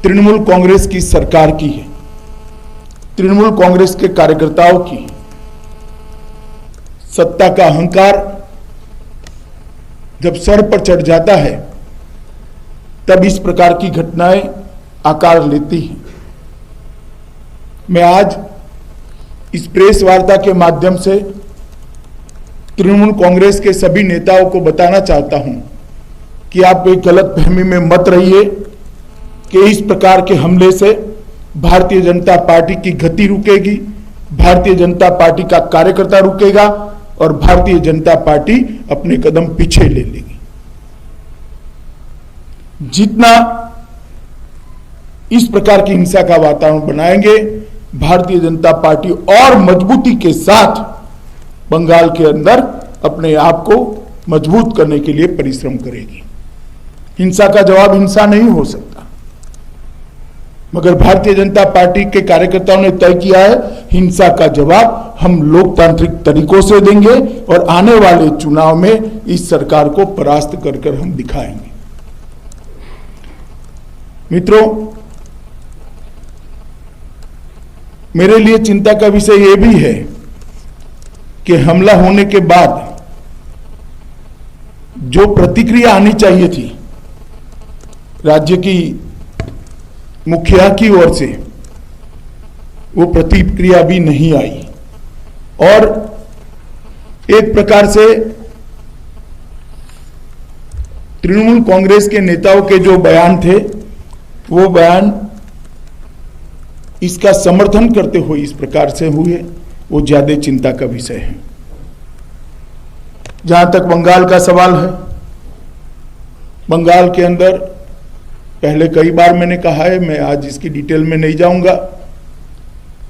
तृणमूल कांग्रेस की सरकार की है, तृणमूल कांग्रेस के कार्यकर्ताओं की। सत्ता का अहंकार जब सर पर चढ़ जाता है तब इस प्रकार की घटनाएं आकार लेती हैं। मैं आज इस प्रेस वार्ता के माध्यम से तृणमूल कांग्रेस के सभी नेताओं को बताना चाहता हूं कि आप एक गलतफहमी में मत रहिए कि इस प्रकार के हमले से भारतीय जनता पार्टी की गति रुकेगी, भारतीय जनता पार्टी का कार्यकर्ता रुकेगा और भारतीय जनता पार्टी अपने कदम पीछे ले लेगी। जितना इस प्रकार की हिंसा का वातावरण बनाएंगे, भारतीय जनता पार्टी और मजबूती के साथ बंगाल के अंदर अपने आप को मजबूत करने के लिए परिश्रम करेगी। हिंसा का जवाब हिंसा नहीं हो सकता, मगर भारतीय जनता पार्टी के कार्यकर्ताओं ने तय किया है हिंसा का जवाब हम लोकतांत्रिक तरीकों से देंगे और आने वाले चुनाव में इस सरकार को परास्त कर हम दिखाएंगे। मित्रों, मेरे लिए चिंता का विषय यह भी है कि हमला होने के बाद जो प्रतिक्रिया आनी चाहिए थी राज्य की मुखिया की ओर से, वो प्रतिक्रिया भी नहीं आई और एक प्रकार से तृणमूल कांग्रेस के नेताओं के जो बयान थे वो बयान इसका समर्थन करते हुए इस प्रकार से हुए, वो ज्यादा चिंता का विषय है। जहां तक बंगाल का सवाल है, बंगाल के अंदर पहले कई बार मैंने कहा है, मैं आज इसकी डिटेल में नहीं जाऊंगा,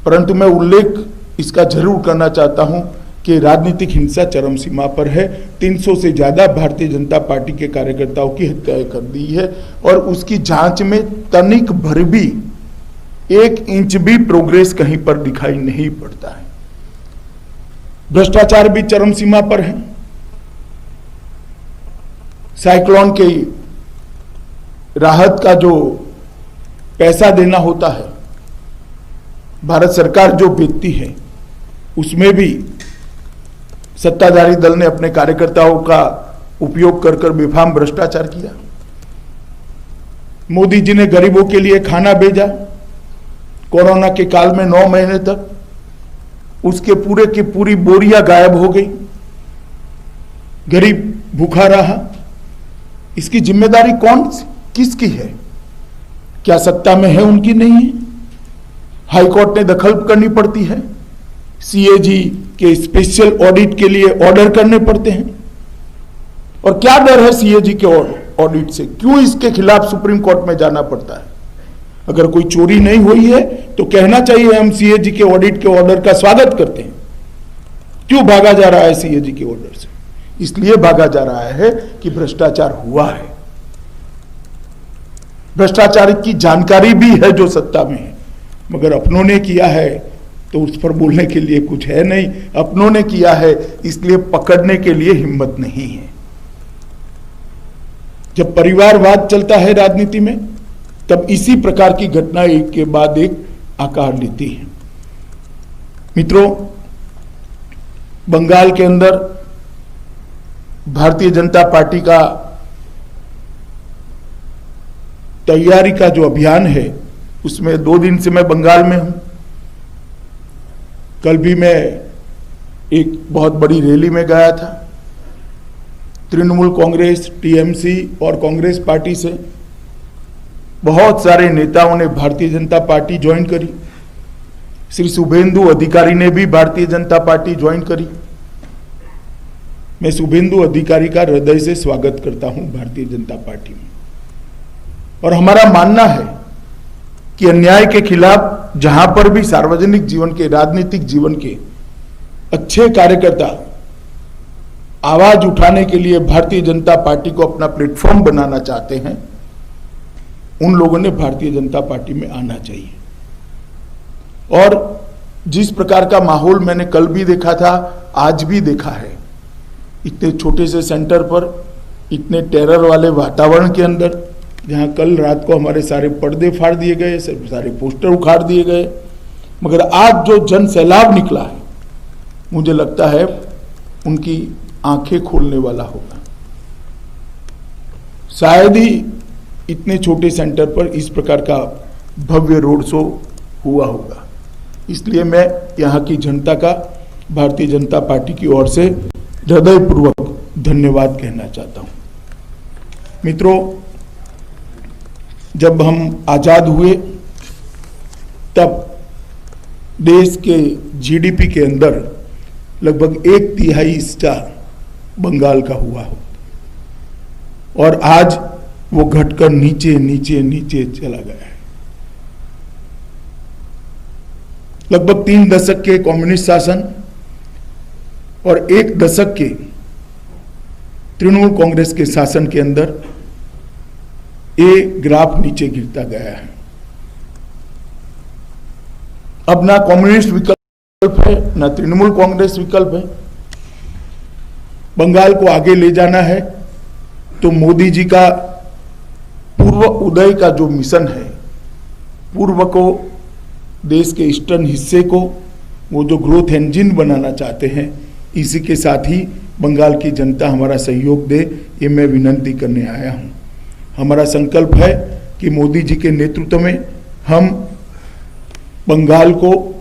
परंतु मैं उल्लेख इसका जरूर करना चाहता हूं कि राजनीतिक हिंसा चरम सीमा पर है। 300 से ज्यादा भारतीय जनता पार्टी के कार्यकर्ताओं की हत्या कर दी है और उसकी जांच में तनिक भर भी 1 इंच भी प्रोग्रेस कहीं पर दिखाई नहीं पड़ता है। भ्रष्टाचार भी चरम सीमा पर है। साइक्लोन के राहत का जो पैसा देना होता है, भारत सरकार जो भेजती है, उसमें भी सत्ताधारी दल ने अपने कार्यकर्ताओं का उपयोग कर बेफाम भ्रष्टाचार किया। मोदी जी ने गरीबों के लिए खाना भेजा कोरोना के काल में 9 महीने तक, उसके पूरे की पूरी बोरियां गायब हो गई, गरीब भूखा रहा। इसकी जिम्मेदारी किसकी है? क्या सत्ता में है उनकी? नहीं है। हाईकोर्ट ने दखल करनी पड़ती है, सीएजी के स्पेशल ऑडिट के लिए ऑर्डर करने पड़ते हैं। और क्या डर है सीएजी के ऑडिट से? क्यों इसके खिलाफ सुप्रीम कोर्ट में जाना पड़ता है? अगर कोई चोरी नहीं हुई है तो कहना चाहिए हम सीएजी के ऑडिट के ऑर्डर का स्वागत करते हैं। क्यों भागा जा रहा है सीएजी के ऑर्डर से? इसलिए भागा जा रहा है कि भ्रष्टाचार हुआ है। भ्रष्टाचार की जानकारी भी है जो सत्ता में है, मगर अपनों ने किया है तो उस पर बोलने के लिए कुछ है नहीं। अपनों ने किया है इसलिए पकड़ने के लिए हिम्मत नहीं है। जब परिवारवाद चलता है राजनीति में, तब इसी प्रकार की घटना एक के बाद एक आकार लेती है। मित्रों, बंगाल के अंदर भारतीय जनता पार्टी का तैयारी का जो अभियान है, उसमें 2 दिन से मैं बंगाल में हूं। कल भी मैं एक बहुत बड़ी रैली में गया था। तृणमूल कांग्रेस, टीएमसी और कांग्रेस पार्टी से बहुत सारे नेताओं ने भारतीय जनता पार्टी ज्वाइन करी। श्री शुभेंदु अधिकारी ने भी भारतीय जनता पार्टी ज्वाइन करी। मैं शुभेंदु अधिकारी का हृदय से स्वागत करता हूं भारतीय जनता पार्टी में। और हमारा मानना है कि अन्याय के खिलाफ जहां पर भी सार्वजनिक जीवन के, राजनीतिक जीवन के अच्छे कार्यकर्ता आवाज उठाने के लिए भारतीय जनता पार्टी को अपना प्लेटफॉर्म बनाना चाहते हैं, उन लोगों ने भारतीय जनता पार्टी में आना चाहिए। और जिस प्रकार का माहौल मैंने कल भी देखा था, आज भी देखा है, इतने छोटे से सेंटर पर, इतने टेरर वाले वातावरण के अंदर जहां कल रात को हमारे सारे पर्दे फाड़ दिए गए, सारे पोस्टर उखाड़ दिए गए, मगर आज जो जन सैलाब निकला है, मुझे लगता है उनकी आंखें खोलने वाला होगा। शायद ही इतने छोटे सेंटर पर इस प्रकार का भव्य रोड शो हुआ होगा। इसलिए मैं यहाँ की जनता का भारतीय जनता पार्टी की ओर से हृदयपूर्वक धन्यवाद कहना चाहता हूँ। मित्रों, जब हम आजाद हुए तब देश के जीडीपी के अंदर लगभग 1/3 हिस्सा बंगाल का हुआ हो, और आज वो घटकर नीचे नीचे नीचे चला गया है। लगभग 3 दशक के कम्युनिस्ट शासन और 1 दशक के तृणमूल कांग्रेस के शासन के अंदर ये ग्राफ नीचे गिरता गया है। अब ना कम्युनिस्ट विकल्प है, ना तृणमूल कांग्रेस विकल्प है। बंगाल को आगे ले जाना है तो मोदी जी का पूर्व उदय का जो मिशन है, पूर्व को देश के ईस्टर्न हिस्से को वो जो ग्रोथ इंजन बनाना चाहते हैं, इसी के साथ ही बंगाल की जनता हमारा सहयोग दे, ये मैं विनती करने आया हूं। हमारा संकल्प है कि मोदी जी के नेतृत्व में हम बंगाल को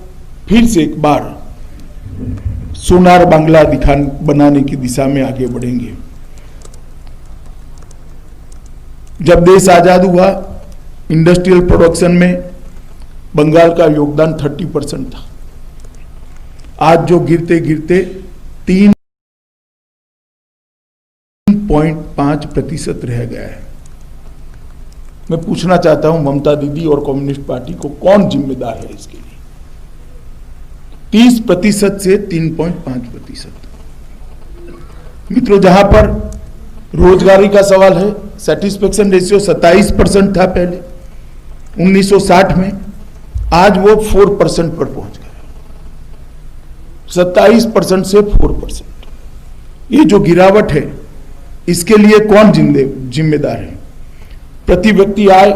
फिर से एक बार सोनार बांग्ला बनाने की दिशा में आगे बढ़ेंगे। जब देश आजाद हुआ, इंडस्ट्रियल प्रोडक्शन में बंगाल का योगदान 30% था। आज जो गिरते गिरते 3.5% रह गया है। मैं पूछना चाहता हूं ममता दीदी और कम्युनिस्ट पार्टी को, कौन जिम्मेदार है इसके लिए? 30% से 3.5%। मित्रों, जहां पर रोजगारी का सवाल है, सेटिस्फेक्शन रेशियो 27% था पहले 1960 में, आज वो 4% पर पहुंच गया। 27% से 4%। ये जो गिरावट है, इसके लिए कौन जिम्मेदार है? प्रति व्यक्ति आय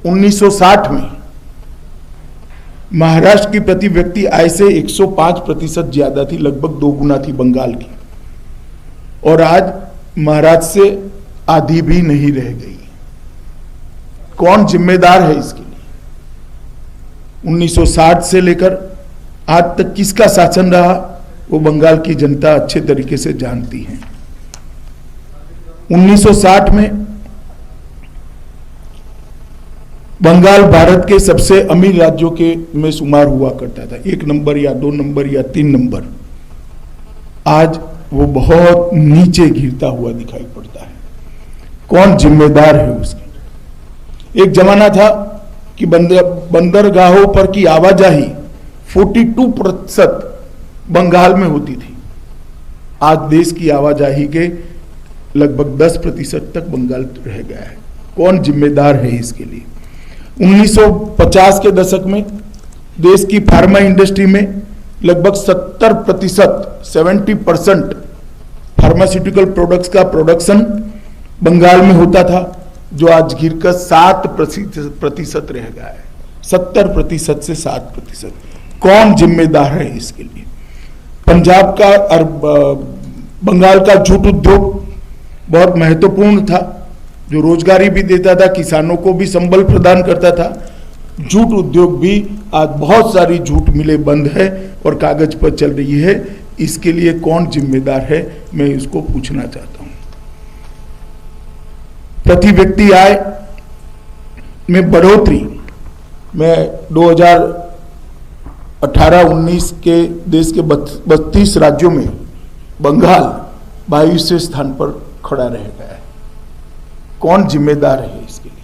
1960 में महाराष्ट्र की प्रति व्यक्ति आय से 105% ज्यादा थी, लगभग 2 गुना थी बंगाल की, और आज महाराष्ट्र से आधी भी नहीं रह गई। कौन जिम्मेदार है इसके लिए? 1960 से लेकर आज तक किसका शासन रहा, वो बंगाल की जनता अच्छे तरीके से जानती है। 1960 में बंगाल भारत के सबसे अमीर राज्यों के में शुमार हुआ करता था, 1 नंबर या 2 नंबर या 3 नंबर। आज वो बहुत नीचे गिरता हुआ दिखाई पड़ता है। कौन जिम्मेदार है उसकी? एक जमाना था कि बंदरगाहों पर की आवाजाही 42% बंगाल में होती थी। आज देश की आवाजाही के लगभग 10% तक बंगाल रह गया है। कौन जिम्मेदार है इसके लिए? 1950 के दशक में देश की फार्मा इंडस्ट्री में लगभग 70% फार्मास्यूटिकल प्रोडक्ट्स का प्रोडक्शन बंगाल में होता था, जो आज गिरकर 7% रह गया है। 70% से 7%। कौन जिम्मेदार है इसके लिए? पंजाब का और बंगाल का जूट उद्योग बहुत महत्वपूर्ण था, जो रोजगारी भी देता था, किसानों को भी संबल प्रदान करता था। जूट उद्योग भी आज बहुत सारी जूट मिलें बंद है और कागज पर चल रही है। इसके लिए कौन जिम्मेदार है, मैं इसको पूछना चाहता हूं। प्रति व्यक्ति आय में बढ़ोतरी, मैं 2018-19 के देश के 32 राज्यों में बंगाल 22वें स्थान पर खड़ा रह गया है। कौन जिम्मेदार है इसके लिए?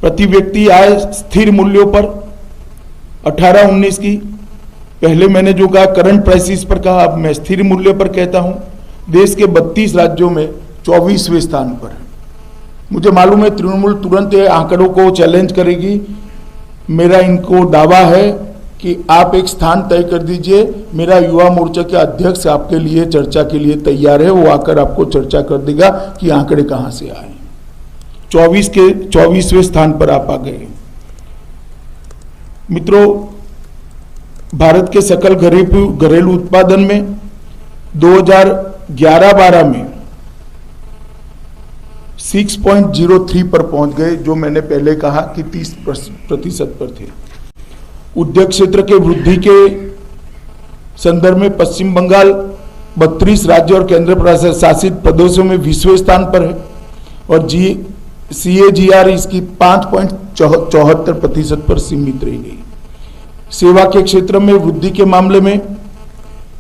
प्रति व्यक्ति आय स्थिर मूल्यों पर 18-19 की, पहले मैंने जो कहा करंट प्राइसेस पर कहा, अब मैं स्थिर मूल्य पर कहता हूं, देश के 32 राज्यों में 24वें स्थान पर है। मुझे मालूम है तृणमूल तुरंत आंकड़ों को चैलेंज करेगी। मेरा इनको दावा है कि आप एक स्थान तय कर दीजिए, मेरा युवा मोर्चा के अध्यक्ष आपके लिए चर्चा के लिए तैयार है, वो आकर आपको चर्चा कर देगा कि आंकड़े कहां से आए। 24वें स्थान पर आप आ गए। मित्रों, भारत के सकल घरेलू उत्पादन में 2011-12 में 6.03 पर पहुंच गए, जो मैंने पहले कहा कि 30% पर थे। उद्योग क्षेत्र के वृद्धि के संदर्भ में पश्चिम बंगाल 32 राज्य और केंद्र शासित प्रदेशों में 20वें स्थान पर है और CAGR इसकी 5.74% पर सीमित रह गई। सेवा के क्षेत्र में वृद्धि के मामले में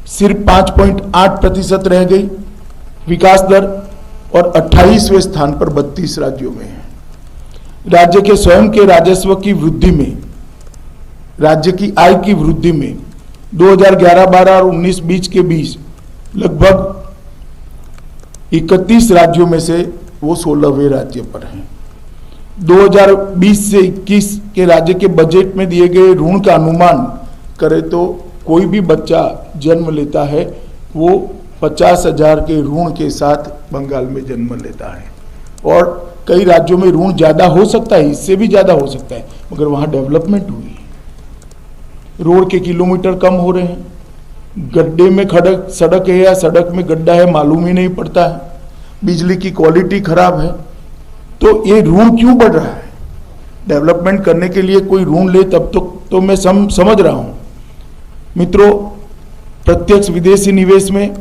सिर्फ 5.8% रह गई। विकास दर और 28वें स्थान पर 32 राज्यों में है। राज्य के स्वयं के राजस्व की वृद्धि में, राज्य की आय की वृद्धि में 2011-12 और 19-20 के बीच लगभग 31 राज्यों में से वो 16वें राज्य पर हैं। 2020 से 21 के राज्य के बजट में दिए गए ऋण का अनुमान करें तो कोई भी बच्चा जन्म लेता है वो 50,000 के ऋण के साथ बंगाल में जन्म लेता है और कई राज्यों में ऋण ज्यादा हो सकता है, इससे भी ज्यादा हो सकता है, मगर वहां डेवलपमेंट हुई है। रोड के किलोमीटर कम हो रहे हैं, गड्ढे में सड़क है या सड़क में गड्ढा है मालूम ही नहीं पड़ता है, बिजली की क्वालिटी खराब है। तो ये ऋण क्यों बढ़ रहा है? डेवलपमेंट करने के लिए कोई ऋण ले तब तो मैं समझ रहा हूं। मित्रों, प्रत्यक्ष विदेशी निवेश में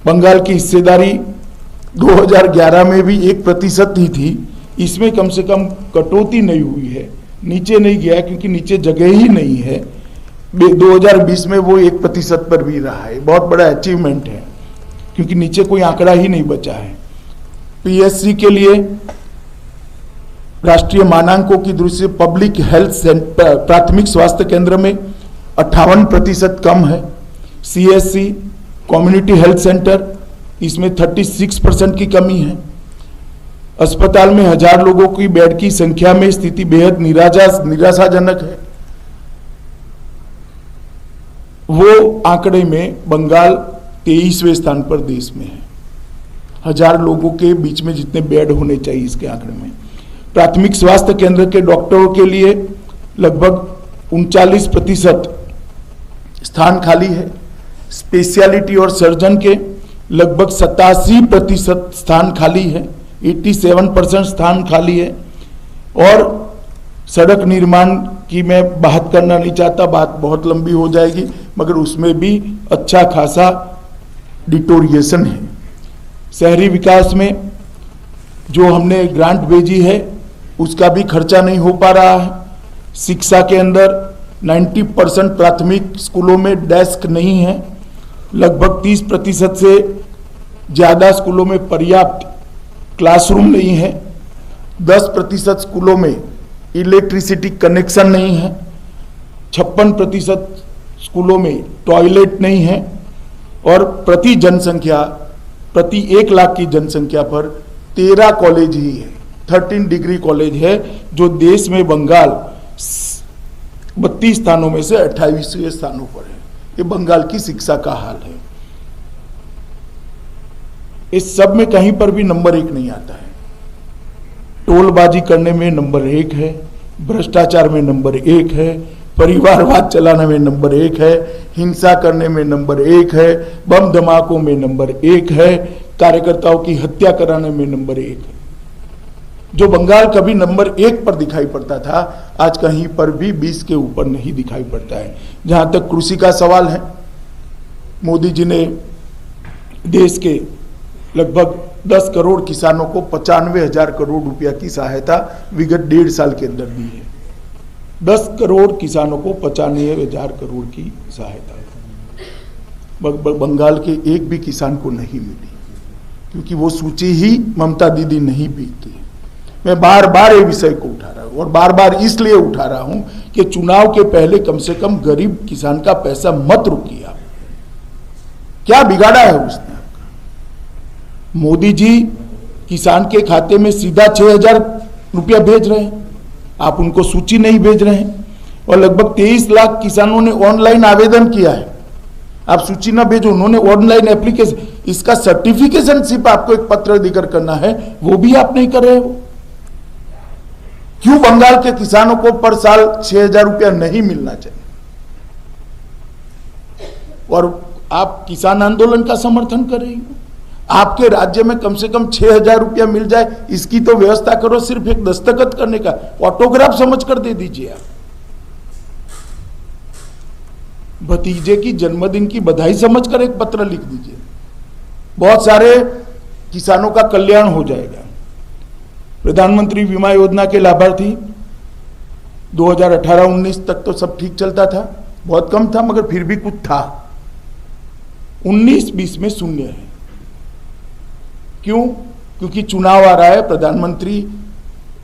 बंगाल की हिस्सेदारी 2011 में भी 1% ही थी। इसमें कम से कम कटौती नहीं हुई है, नीचे नहीं गया क्योंकि नीचे जगह ही नहीं है। 2020 में वो 1% पर भी रहा है, बहुत बड़ा अचीवमेंट है क्योंकि नीचे कोई आंकड़ा ही नहीं बचा है। PSC के लिए राष्ट्रीय मानकों की दृष्टि से पब्लिक हेल्थ प्राथमिक स्वास्थ्य केंद्र में 58% कम है। CSC कम्युनिटी हेल्थ सेंटर इसमें 36% की कमी है। अस्पताल में 1000 लोगों की बेड की संख्या में स्थिति बेहद निराशाजनक है। वो आंकड़े में बंगाल 23वें स्थान पर देश में है, 1000 लोगों के बीच में जितने बेड होने चाहिए इसके आंकड़े में। प्राथमिक स्वास्थ्य केंद्र के डॉक्टरों के लिए लगभग 39% स्थान खाली है। स्पेशलिटी और सर्जन के लगभग 87% स्थान खाली है, 87% स्थान खाली है। और सड़क निर्माण की मैं बात करना नहीं चाहता, बात बहुत लंबी हो जाएगी, मगर उसमें भी अच्छा खासा डिटोरिएशन है। शहरी विकास में जो हमने ग्रांट भेजी है उसका भी खर्चा नहीं हो पा रहा है। शिक्षा के अंदर 90% प्राथमिक स्कूलों में डेस्क नहीं है, लगभग 30% से ज़्यादा स्कूलों में पर्याप्त क्लासरूम नहीं है, 10% स्कूलों में इलेक्ट्रिसिटी कनेक्शन नहीं है, 56% स्कूलों में टॉयलेट नहीं है और प्रति 1 लाख की जनसंख्या पर 13 कॉलेज ही है, 13 डिग्री कॉलेज है, जो देश में बंगाल 32 स्थानों में से 28वें स्थानों पर है। ये बंगाल की शिक्षा का हाल है। इस सब में कहीं पर भी नंबर 1 नहीं आता है। टोलबाजी करने में नंबर 1 है, भ्रष्टाचार में नंबर 1 है, परिवारवाद चलाने में नंबर 1 है, हिंसा करने में नंबर 1 है, बम धमाकों में नंबर 1 है, कार्यकर्ताओं की हत्या कराने में नंबर 1 है। जो बंगाल कभी नंबर 1 पर दिखाई पड़ता था, आज कहीं पर भी 20 के ऊपर नहीं दिखाई पड़ता है। जहां तक कृषि का सवाल है, मोदी जी ने देश के लगभग 10 करोड़ किसानों को 95,000 करोड़ रुपया की सहायता विगत 1.5 साल के अंदर दी है। 10 करोड़ किसानों को 95,000 करोड़ की सहायता बंगाल के एक भी किसान को नहीं मिली, क्योंकि वो सूची ही ममता दीदी नहीं बीती। मैं बार बार ये विषय को उठा रहा हूं और बार बार इसलिए उठा रहा हूं कि चुनाव के पहले कम से कम गरीब किसान का पैसा मत रुकिए। आप क्या बिगाड़ा है उसने? मोदी जी किसान के खाते में सीधा 6,000 रुपया भेज रहे हैं, आप उनको सूची नहीं भेज रहे हैं। और लगभग 23 लाख किसानों ने ऑनलाइन आवेदन किया है, आप सूची ना भेजो, उन्होंने ऑनलाइन एप्लीकेशन, इसका सर्टिफिकेशन सिर्फ आपको एक पत्र देकर करना है, वो भी आप नहीं कर रहे हो। क्यों बंगाल के किसानों को पर साल 6,000 रुपया नहीं मिलना चाहिए? और आप किसान आंदोलन का समर्थन कर रही हो। आपके राज्य में कम से कम 6,000 रुपया मिल जाए, इसकी तो व्यवस्था करो। सिर्फ एक दस्तखत करने का, ऑटोग्राफ समझ कर दे दीजिए। आप भतीजे की जन्मदिन की बधाई समझकर एक पत्र लिख दीजिए, बहुत सारे किसानों का कल्याण हो जाएगा। प्रधानमंत्री बीमा योजना के लाभार्थी 2018-19 तक तो सब ठीक चलता था, बहुत कम था मगर फिर भी कुछ था। 19-20 में शून्य है। क्यों? क्योंकि चुनाव आ रहा है। प्रधानमंत्री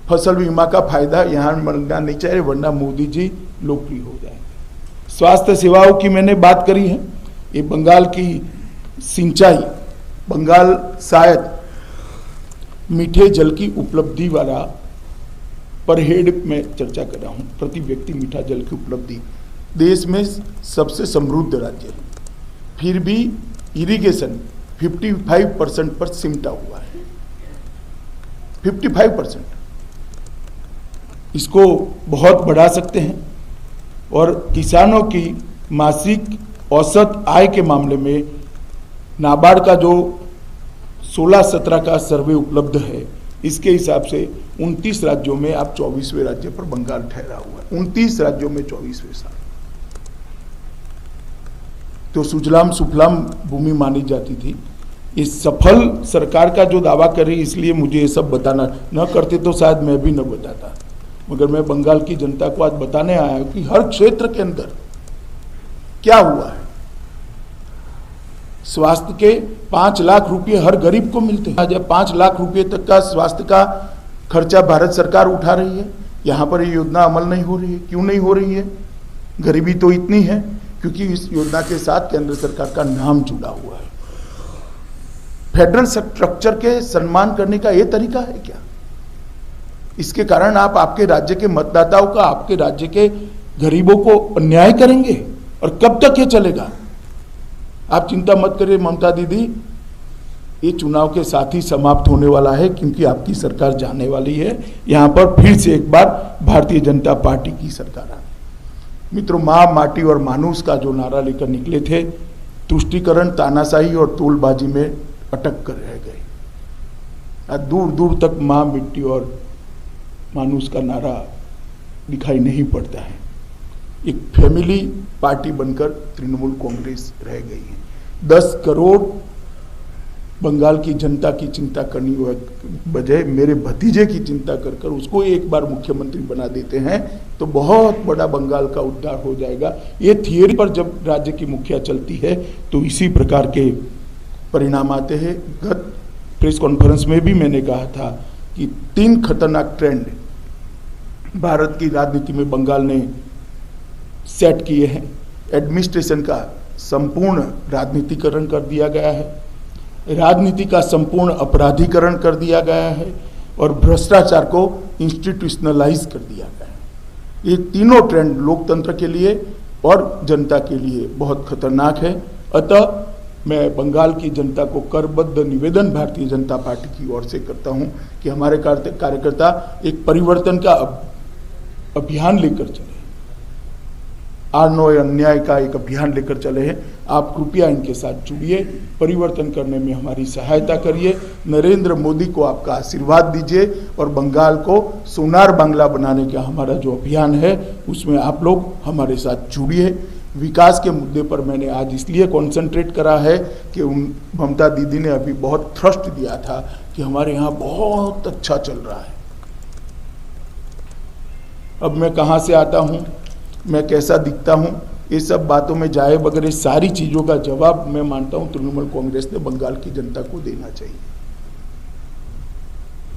फसल बीमा का फायदा यहां मिलना नहीं चाहिए, वरना मोदी जी लोकप्रिय हो जाएंगे। स्वास्थ्य सेवाओं की मैंने बात करी है। ये बंगाल की सिंचाई, बंगाल शायद मीठे जल की उपलब्धि वाला, पर हेड में चर्चा कर रहा हूं, प्रति व्यक्ति मीठा जल की उपलब्धि देश में सबसे समृद्ध राज्य है। फिर भी इरिगेशन 55% पर सिमटा हुआ है। 55%। इसको बहुत बढ़ा सकते हैं। और किसानों की मासिक औसत आय के मामले में नाबार्ड का जो 16-17 का सर्वे उपलब्ध है, इसके हिसाब से 29 राज्यों में आप 24वें राज्य पर बंगाल ठहरा हुआ है। 29 राज्यों में 24वें स्थान। तो सुजलाम सुफलाम भूमि मानी जाती थी। इस सफल सरकार का जो दावा करी, इसलिए मुझे ये सब बताना, न करते तो शायद मैं भी न बताता, मगर मैं बंगाल की जनता को आज बताने आया हूं कि हर क्षेत्र के अंदर क्या हुआ है। स्वास्थ्य के 5 लाख रुपए हर गरीब को मिलते हैं। आज 5 लाख रुपए तक का स्वास्थ्य का खर्चा भारत सरकार उठा रही है। यहां पर ये योजना अमल नहीं हो रही है। क्यों नहीं हो रही है? गरीबी तो इतनी है क्योंकि इस योजना के साथ केंद्र सरकार का नाम जुड़ा हुआ है। फेडरल स्ट्रक्चर के सम्मान करने का यह तरीका है क्या? इसके कारण आप आपके राज्य के मतदाताओं का, आपके राज्य के गरीबों को अन्याय करेंगे, और कब तक ये चलेगा? आप चिंता मत करिए ममता दीदी, ये चुनाव के साथ ही समाप्त होने वाला है, क्योंकि आपकी सरकार जाने वाली है। यहां पर फिर से एक बार भारतीय जनता पार्टी की सरकार आनी। मित्रों, मां, माटी और मानुष का जो नारा लेकर निकले थे, तुष्टीकरण, तानाशाही और तोलबाजी में अटक कर रह गए। दूर दूर तक मां, मिट्टी और मानुष का नारा दिखाई नहीं पड़ता है। एक फैमिली पार्टी बनकर तृणमूल कांग्रेस रह गई है। 10 करोड़ बंगाल की जनता की चिंता करनी बजाय मेरे भतीजे की चिंता कर कर उसको एक बार मुख्यमंत्री बना देते हैं तो बहुत बड़ा बंगाल का उद्धार हो जाएगा। ये थियरी पर जब राज्य की मुखिया चलती है तो इसी प्रकार के परिणाम आते हैं। गत प्रेस कॉन्फ्रेंस में भी मैंने कहा था कि 3 खतरनाक ट्रेंड भारत की राजनीति में बंगाल ने सेट किए हैं। एडमिनिस्ट्रेशन का संपूर्ण राजनीतिकरण कर दिया गया है, राजनीति का संपूर्ण अपराधीकरण कर दिया गया है, और भ्रष्टाचार को इंस्टीट्यूशनलाइज कर दिया गया है। ये तीनों ट्रेंड लोकतंत्र के लिए और जनता के लिए बहुत खतरनाक है। अतः मैं बंगाल की जनता को करबद्ध निवेदन भारतीय जनता पार्टी की ओर से करता हूं कि हमारे कार्यकर्ता एक परिवर्तन का अभियान लेकर चले, आर्नो अन्याय का एक अभियान लेकर चले हैं। आप कृपया इनके साथ जुड़िए, परिवर्तन करने में हमारी सहायता करिए। नरेंद्र मोदी को आपका आशीर्वाद दीजिए और बंगाल को सोनार बांग्ला बनाने का हमारा जो अभियान है उसमें आप लोग हमारे साथ जुड़िए। विकास के मुद्दे पर मैंने आज इसलिए कॉन्सेंट्रेट करा है कि ममता दीदी ने अभी बहुत थ्रस्ट दिया था कि हमारे यहाँ बहुत अच्छा चल रहा है। अब मैं कहाँ से आता हूँ, मैं कैसा दिखता हूँ, ये सब बातों में जाए बगैर सारी चीज़ों का जवाब मैं मानता हूँ तृणमूल कांग्रेस ने बंगाल की जनता को देना चाहिए।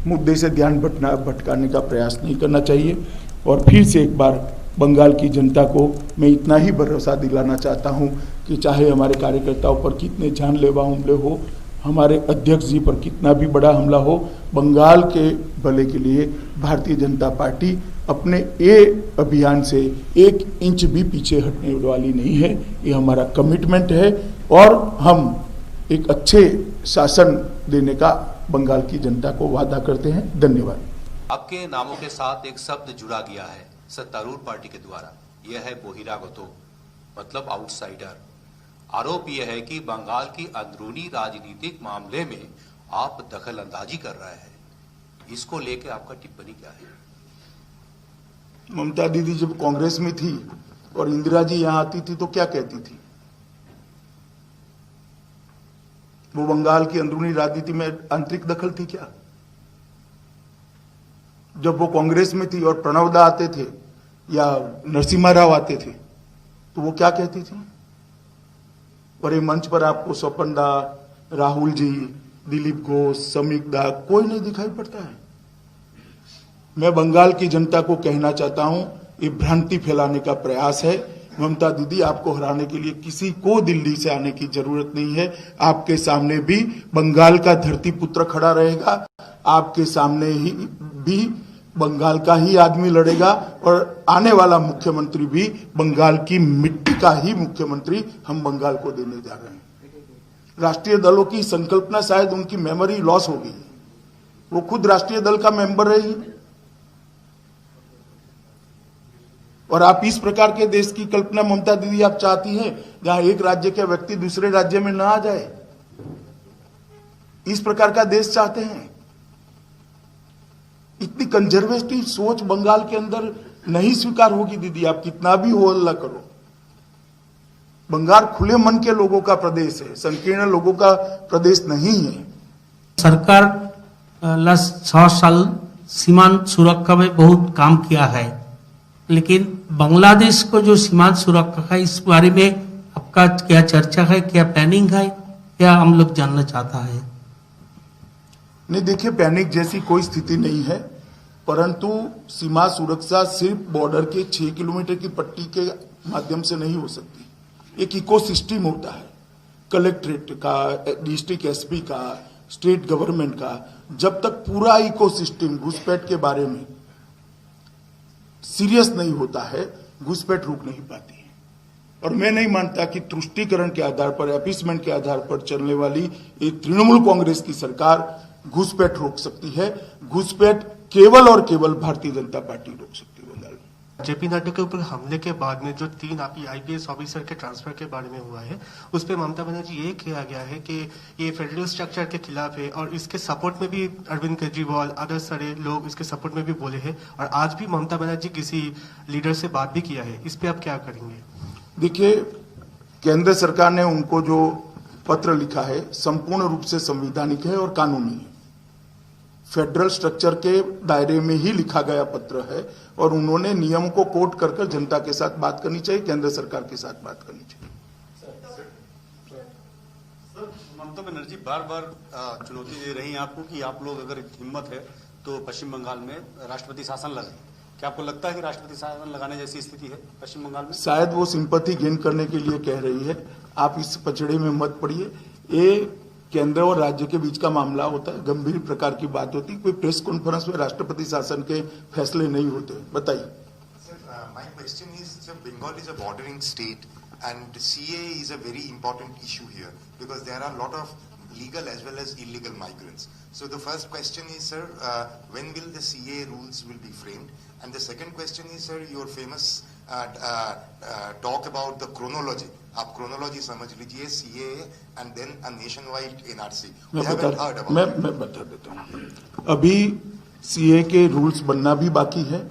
मुद्दे से ध्यान भटकाने का प्रयास नहीं करना चाहिए। और फिर से एक बार बंगाल की जनता को मैं इतना ही भरोसा दिलाना चाहता हूँ कि चाहे हमारे कार्यकर्ताओं पर कितने जानलेवा हमले हो, हमारे अध्यक्ष जी पर कितना भी बड़ा हमला हो, बंगाल के भले के लिए भारतीय जनता पार्टी अपने ये अभियान से 1 इंच भी पीछे हटने वाली नहीं है। ये हमारा कमिटमेंट है और हम एक अच्छे शासन देने का बंगाल की जनता को वादा करते हैं। धन्यवाद। आपके नामों के साथ एक शब्द जुड़ा गया है सत्तारूढ़ पार्टी के द्वारा, यह है बोहिरागतो, मतलब आउटसाइडर। आरोप यह है कि बंगाल की अंदरूनी राजनीतिक मामले में आप दखल अंदाजी कर रहे हैं। इसको लेकर आपका टिप्पणी क्या है? ममता दीदी जब कांग्रेस में थी और इंदिरा जी यहां आती थी तो क्या कहती थी? वो बंगाल की अंदरूनी राजनीति में आंतरिक दखल थी क्या? जब वो कांग्रेस में थी और प्रणव दा आते थे या नरसिम्हा राव आते थे तो वो क्या कहती थी? और ये मंच पर आपको स्वपन दा, राहुल जी, दिलीप घोष, समीक दा कोई नहीं दिखाई पड़ता है। मैं बंगाल की जनता को कहना चाहता हूं, ये भ्रांति फैलाने का प्रयास है। ममता दीदी, आपको हराने के लिए किसी को दिल्ली से आने की जरूरत नहीं है। आपके सामने भी बंगाल का धरती पुत्र खड़ा रहेगा, आपके सामने ही भी बंगाल का ही आदमी लड़ेगा और आने वाला मुख्यमंत्री भी बंगाल की मिट्टी का ही मुख्यमंत्री हम बंगाल को देने जा रहे हैं। राष्ट्रीय दलों की संकल्पना शायद उनकी मेमोरी लॉस हो गई है, वो खुद राष्ट्रीय दल का मेंबर रही और आप इस प्रकार के देश की कल्पना ममता दीदी आप चाहती हैं जहां एक राज्य के व्यक्ति दूसरे राज्य में ना आ जाए? इस प्रकार का देश चाहते हैं? इतनी कंजर्वेटिव सोच बंगाल के अंदर नहीं स्वीकार होगी दीदी, आप कितना भी हो हल्ला करो। बंगाल खुले मन के लोगों का प्रदेश है, संकीर्ण लोगों का प्रदेश नहीं है। सरकार लास्ट 6 साल सीमांत सुरक्षा में बहुत काम किया है, लेकिन बांग्लादेश को जो सीमांत सुरक्षा है इस बारे में आपका क्या चर्चा है, क्या प्लानिंग है, क्या हम लोग जानना चाहता है? नहीं, देखिए, पैनिक जैसी कोई स्थिति नहीं है, परंतु सीमा सुरक्षा सिर्फ बॉर्डर के 6 किलोमीटर की पट्टी के माध्यम से नहीं हो सकती। एक इकोसिस्टम होता है, कलेक्ट्रेट का, डिस्ट्रिक्ट एसपी का, स्टेट गवर्नमेंट का। जब तक पूरा इकोसिस्टम घुसपैठ के बारे में सीरियस नहीं होता है, घुसपैठ रुक नहीं पाती है। और मैं नहीं मानता कि तुष्टीकरण के आधार पर, अपीसमेंट के आधार पर चलने वाली एक तृणमूल कांग्रेस की सरकार घुसपैठ रोक सकती है। घुसपैठ केवल और केवल भारतीय जनता पार्टी रोक सकती है बंगाल में। जेपी नड्डा के ऊपर हमले के बाद में जो 3 आईपीएस ऑफिसर के ट्रांसफर के बारे में हुआ है, उस पर ममता बनर्जी ये किया गया है कि ये फेडरल स्ट्रक्चर के खिलाफ है और इसके सपोर्ट में भी अरविंद केजरीवाल, अदर सारे लोग इसके सपोर्ट में भी बोले हैं और आज भी ममता बनर्जी किसी लीडर से बात भी किया है। इस पर आप क्या करेंगे? देखिए, केंद्र सरकार ने उनको जो पत्र लिखा है संपूर्ण रूप से संवैधानिक है और कानूनी है। फेडरल स्ट्रक्चर के दायरे में ही लिखा गया पत्र है और उन्होंने नियम को कोट कर जनता के साथ बात करनी चाहिए, केंद्र सरकार के साथ बात करनी चाहिए। ममता बनर्जी बार बार चुनौती दे रही हैं आपको कि आप लोग अगर हिम्मत है तो पश्चिम बंगाल में राष्ट्रपति शासन लगाएं। क्या आपको लगता है कि राष्ट्रपति शासन लगाने जैसी स्थिति है पश्चिम बंगाल में? शायद वो सिंपैथी गेन करने के लिए कह रही है। आप इस पचड़े में मत पड़िए। ये केंद्र और राज्य के बीच का मामला होता है, गंभीर प्रकार की बात होती है। कोई प्रेस कॉन्फ्रेंस में राष्ट्रपति शासन के फैसले नहीं होते। बताइए। My question is, Bengal is a bordering state and CAA is a very important issue here because there are a lot of legal as well as illegal migrants. So the first question is, sir, when will the CAA rules will be framed? And the second question is, sir, your famous talk about the chronology. आप chronology समझ लीजिए, CAA and then a nationwide NRC. मैं बता देता हूँ। अभी CAA के rules बनना भी बाकी है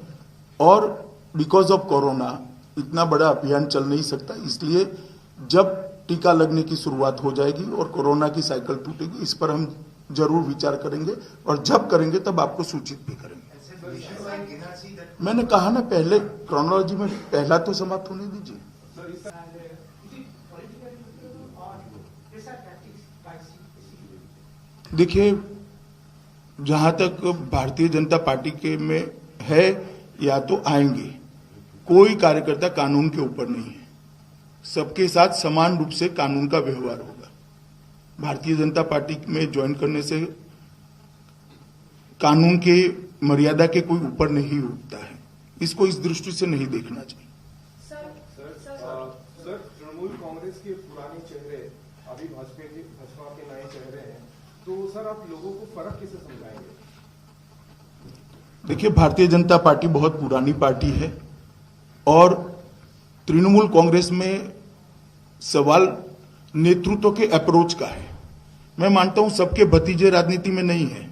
और बिकॉज ऑफ कोरोना इतना बड़ा अभियान चल नहीं सकता, इसलिए जब टीका लगने की शुरुआत हो जाएगी और कोरोना की साइकिल टूटेगी, इस पर हम जरूर विचार करेंगे और जब करेंगे तब आपको सूचित भी करेंगे। मैंने कहा ना, पहले क्रोनोलॉजी में पहला तो समाप्त होने दीजिए। देखिए, जहां तक भारतीय जनता पार्टी के में है या तो आएंगे, कोई कार्यकर्ता कानून के ऊपर नहीं है, सबके साथ समान रूप से कानून का व्यवहार होगा। भारतीय जनता पार्टी में ज्वाइन करने से कानून के मर्यादा के कोई ऊपर नहीं उठता है, इसको इस दृष्टि से नहीं देखना चाहिए। सर, तृणमूल कांग्रेस के पुराने चेहरे अभी भाजपा के नए चेहरे हैं, तो सर आप लोगों को फर्क कैसे समझाएंगे? देखिए, भारतीय जनता पार्टी बहुत पुरानी पार्टी है और तृणमूल कांग्रेस में सवाल नेतृत्व के अप्रोच का है। मैं मानता हूं सबके भतीजे राजनीति में नहीं है,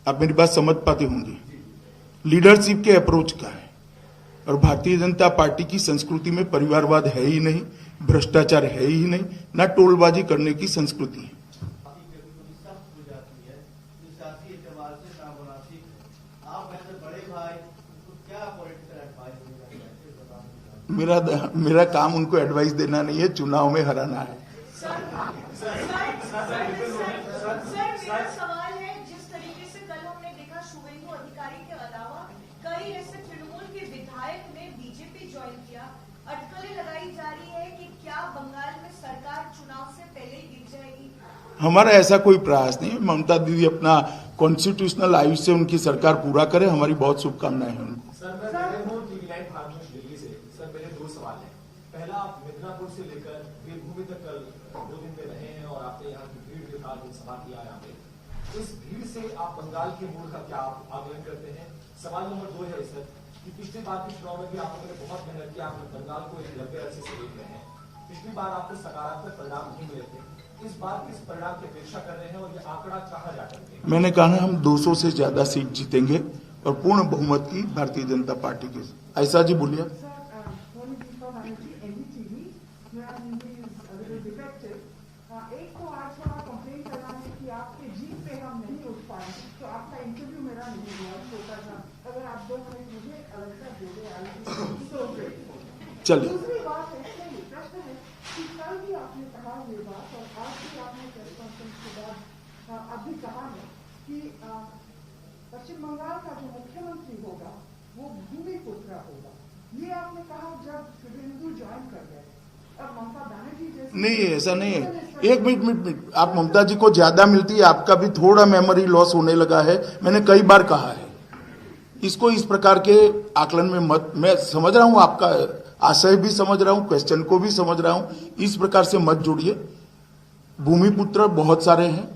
आप मेरी बात समझ पाते होंगे। लीडरशिप के अप्रोच का है और भारतीय जनता पार्टी की संस्कृति में परिवारवाद है ही नहीं, भ्रष्टाचार है ही नहीं, ना टोलबाजी करने की संस्कृति है। मेरा काम उनको एडवाइस देना नहीं है, चुनाव में हराना है। मेरा सवाल है, जिस तरीके से कल हमने देखा शुभेंदु अधिकारी के अलावा कई ऐसे तृणमूल के विधायक ने बीजेपी ज्वाइन किया, अटकलें लगाई जा रही है कि क्या बंगाल में सरकार चुनाव से पहले ही गिर जाएगी? हमारा ऐसा कोई प्रयास नहीं है। ममता दीदी अपना कॉन्स्टिट्यूशनल आयुष से उनकी सरकार पूरा करे, हमारी बहुत शुभकामनाएं हैं उनको। मेरे दो सवाल हैं। पहला, आप मिदनापुर से लेकर वीरभूमि तक कल 2 दिन में रहे हैं और आपने यहाँ की भीड़ के साथ सभा किया यहाँ पे। इस भीड़ से आप बंगाल के मूड का क्या आकलन करते हैं? सवाल नंबर 2 है सर कि पिछली बार के चुनाव में भी आप लोगों ने बहुत मेहनत की, आप बंगाल को एक लंबे अरसे से देख रहे हैं। पिछली बार आपको सकारात्मक परिणाम नहीं मिले थे, इस बार किस परिणाम की अपेक्षा कर रहे हैं और ये आंकड़ा कहाँ जाकर के? मैंने कहा ना, हम 200 से ज्यादा सीट जीतेंगे और पूर्ण बहुमत की भारतीय जनता पार्टी के। ऐसा जी बोलिए। एक तो आज थोड़ा कंप्लेन कर रहा है कि आपके जीप पे हम नहीं उठ पाए, तो आपका इंटरव्यू मेरा नहीं हुआ, छोटा सा। अगर आप 2 मिनट मुझे अलग से बोले, चलिए। दूसरी बात ऐसे ही प्रश्न है कि कल भी आपने कहा ये बात और आज भी आपने प्रेस कॉन्फ्रेंस के बाद अभी कहा है कि पश्चिम बंगाल का जो मुख्यमंत्री होगा वो भूमिपुत्र होगा। ये आपने कहा जब शुभेंदु ज्वाइन कर गए। नहीं, ऐसा नहीं है। एक मिनट, आप ममता जी को ज्यादा मिलती है, आपका भी थोड़ा मेमोरी लॉस होने लगा है। मैंने कई बार कहा है, इसको इस प्रकार के आकलन में मत। मैं समझ रहा हूं, आपका आशय भी समझ रहा हूं, क्वेश्चन को भी समझ रहा हूं, इस प्रकार से मत जोड़िए। भूमिपुत्र बहुत सारे हैं,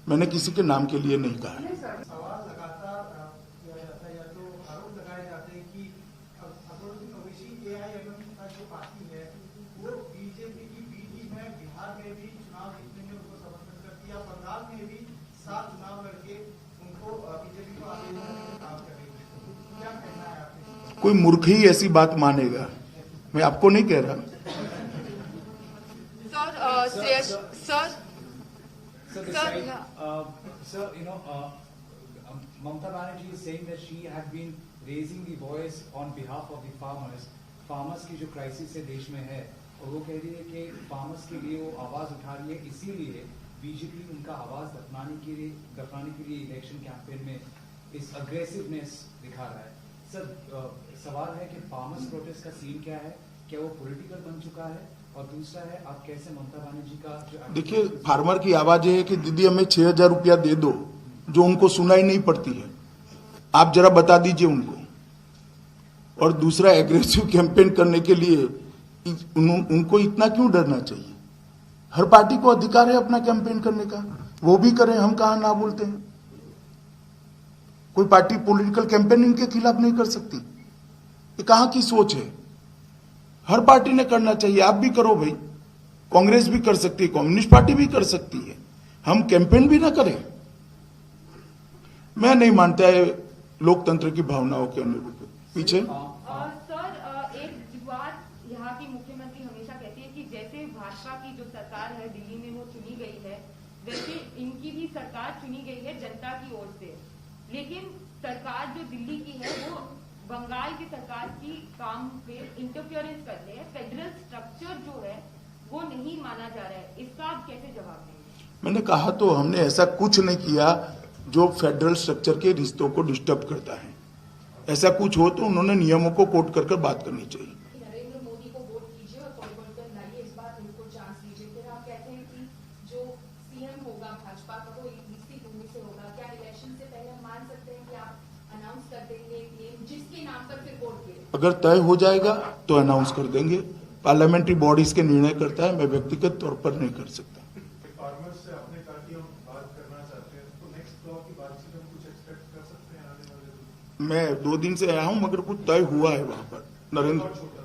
मैंने किसी के नाम के लिए नहीं कहा है। कोई मूर्ख ही ऐसी बात मानेगा, मैं आपको नहीं कह रहा। Sir, Mamata Banerjee is saying that she had been raising the voice on behalf of the farmers. Farmers की जो क्राइसिस है देश में है, और वो कह रही है कि farmers के लिए वो आवाज उठा रही है, इसीलिए बीजेपी उनका आवाज दफनाने के लिए इलेक्शन कैंपेन में इस अग्रेसिवनेस दिखा रहा है। सर, सवाल है कि फार्मर्स प्रोटेस्ट का सीन क्या है, क्या वो पॉलिटिकल बन चुका है? और दूसरा है, आप कैसे ममता बनर्जी का जो देखिए, फार्मर की आवाज है कि दीदी हमें 6,000 रुपया दे दो, जो उनको सुनाई नहीं पड़ती है। आप जरा बता दीजिए उनको। और दूसरा, एग्रेसिव कैंपेन करने के लिए उनको इतना क्यों डरना चाहिए? हर पार्टी को अधिकार है अपना कैंपेन करने का, वो भी करें, हम कहां ना बोलते हैं। कोई पार्टी पॉलिटिकल कैंपेनिंग के खिलाफ नहीं कर सकती, ये कहां की सोच है? हर पार्टी ने करना चाहिए, आप भी करो भाई, कांग्रेस भी कर सकती है, कम्युनिस्ट पार्टी भी कर सकती है, हम कैंपेन भी ना करें। मैं नहीं मानता है लोकतंत्र की भावनाओं के अनुरूप। पीछे सर, एक बात यहाँ की मुख्यमंत्री हमेशा कहती है कि जैसे भाजपा की जो सरकार है दिल्ली में वो चुनी गई है, वैसे इनकी भी सरकार चुनी गई है जनता की ओर से, लेकिन सरकार जो दिल्ली की है वो बंगाल की सरकार की काम पे इंटरफियरेंस कर रहे हैं। फेडरल स्ट्रक्चर जो है वो नहीं माना जा रहा है, इसका आप कैसे जवाब देंगे? मैंने कहा तो, हमने ऐसा कुछ नहीं किया जो फेडरल स्ट्रक्चर के रिश्तों को डिस्टर्ब करता है। ऐसा कुछ हो तो उन्होंने नियमों को कोट कर बात करनी चाहिए। नरेंद्र मोदी को वोट कीजिए और परिवर्तन लाइए, इस बार उनको चांस दीजिए। फिर आप कहते हैं कि जो सीएम होगा भाजपा का वो इसी भूमि से होगा। क्या इलेक्शन से पहले हम मान सकते हैं कि आप अनाउंस कर देंगे जिसके नाम पर फिर वोट गिरे? अगर तय हो जाएगा तो अनाउंस कर देंगे। पार्लियामेंट्री बॉडीज के निर्णय करता है, मैं व्यक्तिगत तौर पर नहीं कर सकता। फार्मर्स से आपने कहा कि हम बात करना चाहते हैं, तो नेक्स्ट ब्लॉक की बातचीत हम कुछ एक्सपेक्ट कर सकते हैं आने वाले दिन? मैं 2 दिन से आया हूं, मगर कुछ तय हुआ है वहां पर।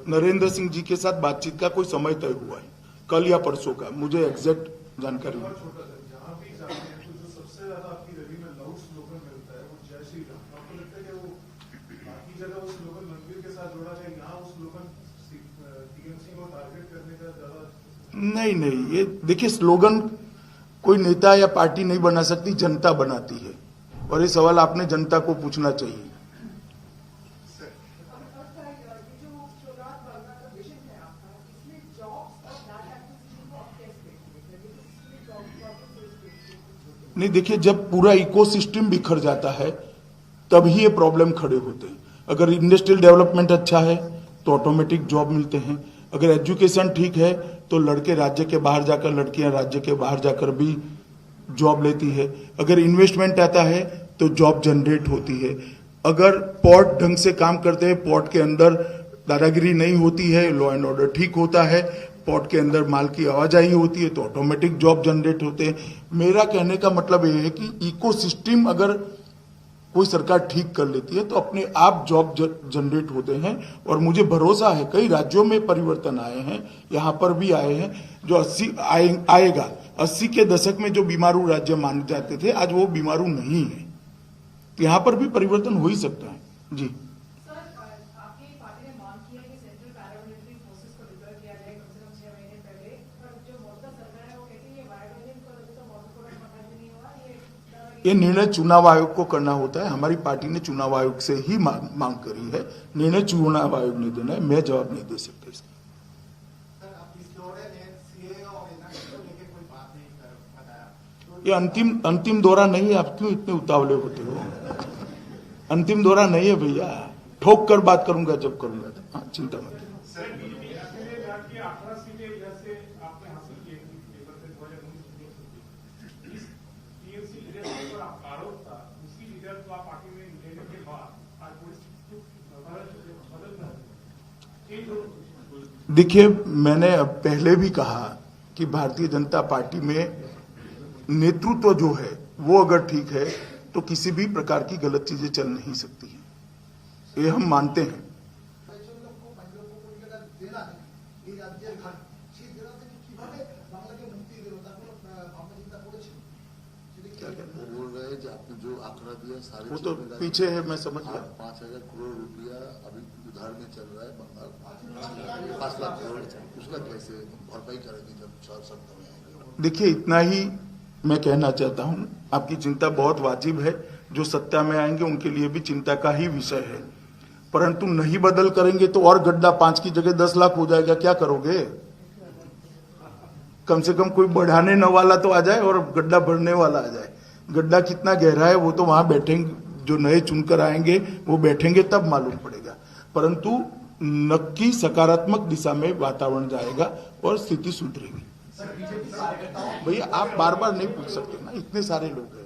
नरेंद्र सिंह जी के साथ बातचीत का कोई समय तय हुआ है, कल या परसों का, मुझे एग्जैक्ट जानकारी नहीं। नहीं, ये देखिए, स्लोगन कोई नेता या पार्टी नहीं बना सकती, जनता बनाती है, और ये सवाल आपने जनता को पूछना चाहिए। नहीं, देखिए, जब पूरा इकोसिस्टम बिखर जाता है तब ही ये प्रॉब्लम खड़े होते हैं। अगर इंडस्ट्रियल डेवलपमेंट अच्छा है तो ऑटोमेटिक जॉब मिलते हैं, अगर एजुकेशन ठीक है तो लड़के राज्य के बाहर जाकर, लड़कियां राज्य के बाहर जाकर भी जॉब लेती है, अगर इन्वेस्टमेंट आता है तो जॉब जनरेट होती है, अगर पोर्ट ढंग से काम करते हैं, पोर्ट के अंदर दादागिरी नहीं होती है, लॉ एंड ऑर्डर ठीक होता है, पोर्ट के अंदर माल की आवाजाही होती है तो ऑटोमेटिक जॉब जनरेट होते हैं। मेरा कहने का मतलब ये है कि इकोसिस्टम अगर कोई सरकार ठीक कर लेती है तो अपने आप जॉब जनरेट होते हैं, और मुझे भरोसा है कई राज्यों में परिवर्तन आए हैं, यहाँ पर भी आए हैं, जो 80 आएगा। 80 के दशक में जो बीमारू राज्य माने जाते थे, आज वो बीमारू नहीं है, तो यहाँ पर भी परिवर्तन हो ही सकता है। जी, ये निर्णय चुनाव आयोग को करना होता है। हमारी पार्टी ने चुनाव आयोग से ही मांग करी है, निर्णय चुनाव आयोग ने देना है, मैं जवाब नहीं दे सकता इसका। ये अंतिम दौरा नहीं है, आप क्यों इतने उतावले होते हो? अंतिम दौरा नहीं है भैया, ठोक कर बात करूंगा जब करूंगा। हाँ, चिंता मत। देखिए, मैंने पहले भी कहा कि भारतीय जनता पार्टी में नेतृत्व जो है वो अगर ठीक है तो किसी भी प्रकार की गलत चीजें चल नहीं सकती हैं, ये हम मानते हैं। जो आंकड़ा दिया सारे वो तो पीछे है, मैं समझ गया। 5,000 करोड़ रुपया अभी उधार में चल रहा है बंगाल, 5 लाख करोड़, उसका कैसे भरपाई करेंगे जब 4 सप्ताह में आएंगे? देखिए, इतना ही मैं कहना चाहता हूं, आपकी चिंता बहुत वाजिब है, जो सत्ता में आएंगे उनके लिए भी चिंता का ही विषय है, परंतु नहीं बदल करेंगे तो और गड्ढा 5 की जगह 10 लाख हो जाएगा, क्या करोगे? कम से कम कोई बढ़ाने न वाला तो आ जाए और गड्ढा भरने वाला आ जाए। गड्ढा कितना गहरा है वो तो वहां बैठेंगे, जो नए चुनकर आएंगे वो बैठेंगे तब मालूम पड़ेगा, परंतु नक्की सकारात्मक दिशा में वातावरण जाएगा और स्थिति सुधरेगी। भैया, आप बार बार नहीं पूछ सकते ना, इतने सारे लोग हैं।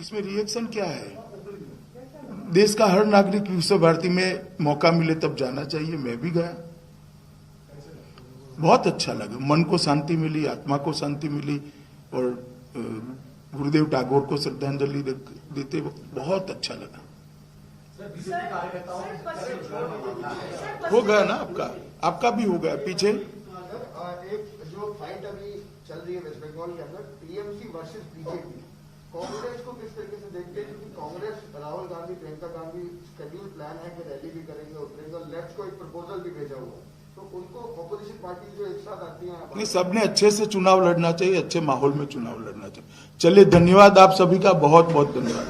इसमें रिएक्शन क्या है? देश का हर नागरिक विश्व भारती में मौका मिले तब जाना चाहिए, मैं भी गया, बहुत अच्छा लगा, मन को शांति मिली, आत्मा को शांति मिली, और गुरुदेव टैगोर को श्रद्धांजलि देते बहुत अच्छा लगा। हो गया ना, आपका भी हो गया। पीछे एक जो फाइट अभी चल रही है वेस्ट बंगाल के अंदर, टीएमसी वर्सेस बीजेपी, कांग्रेस को किस तरीके से देखते हैं? क्योंकि कांग्रेस, राहुल गांधी, प्रियंका गांधी शेड्यूल प्लान है कि रैली भी करेंगे, उतरेंगे, लेफ्ट को एक प्रपोजल भी भेजा हुआ, तो उनको ऑपोजिशन पार्टी जो एक साथ आती हैं, नहीं, सबने अच्छे से चुनाव लड़ना चाहिए, अच्छे माहौल में चुनाव लड़ना चाहिए। चलिए, धन्यवाद आप सभी का, बहुत बहुत धन्यवाद।